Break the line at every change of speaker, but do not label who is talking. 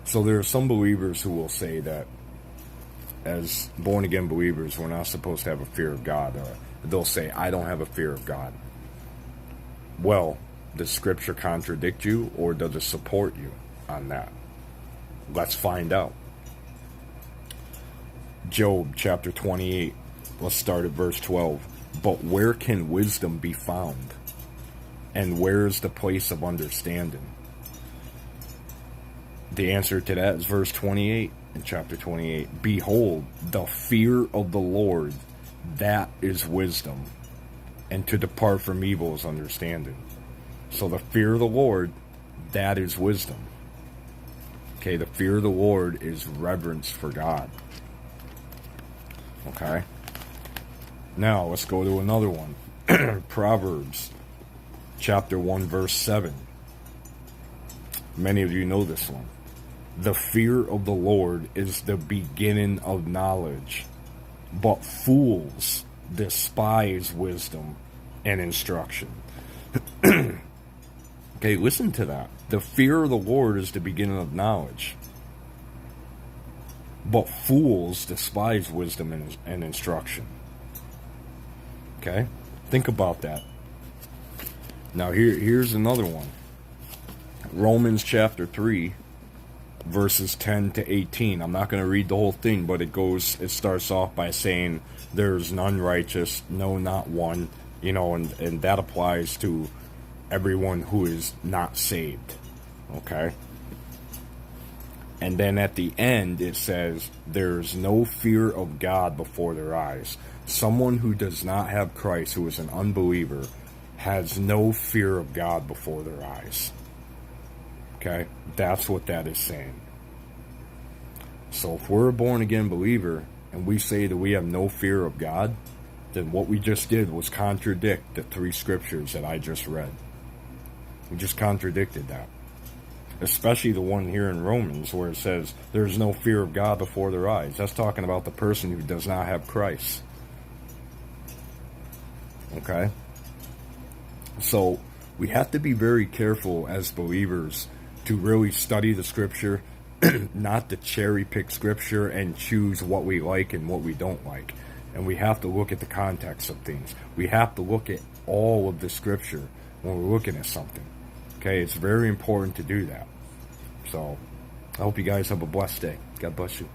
So there are some believers who will say that as born-again believers, we're not supposed to have a fear of God. They'll say, I don't have a fear of God. Well, does Scripture contradict you, or does it support you on that? Let's find out. Job chapter 28. Let's start at verse 12. But where can wisdom be found? And where is the place of understanding? The answer to that is verse 28 in chapter 28. Behold, the fear of the Lord, that is wisdom, and to depart from evil is understanding. So the fear of the Lord, that is wisdom. Okay, the fear of the Lord is reverence for God. Okay. Now, let's go to another one. Proverbs chapter 1, verse 7. Many of you know this one. The fear of the Lord is the beginning of knowledge, but fools despise wisdom and instruction. Okay, listen to that. The fear of the Lord is the beginning of knowledge, but fools despise wisdom and instruction. Okay? Think about that. Now here's another one. Romans chapter 3, verses 10 to 18. I'm not going to read the whole thing, but it starts off by saying, there's none righteous, no, not one. You know, and that applies to everyone who is not saved. Okay? And then at the end it says, there's no fear of God before their eyes. Someone who does not have Christ, who is an unbeliever, has no fear of God before their eyes. Okay? That's what that is saying. So if we're a born-again believer and we say that we have no fear of God, then what we just did was contradict the 3 scriptures that I just read. We just contradicted that. Especially the one here in Romans where it says, there's no fear of God before their eyes. That's talking about the person who does not have Christ. Okay? So we have to be very careful as believers to really study the Scripture, not to cherry pick Scripture and choose what we like and what we don't like. And we have to look at the context of things. We have to look at all of the Scripture when we're looking at something. Okay, it's very important to do that. So, I hope you guys have a blessed day. God bless you.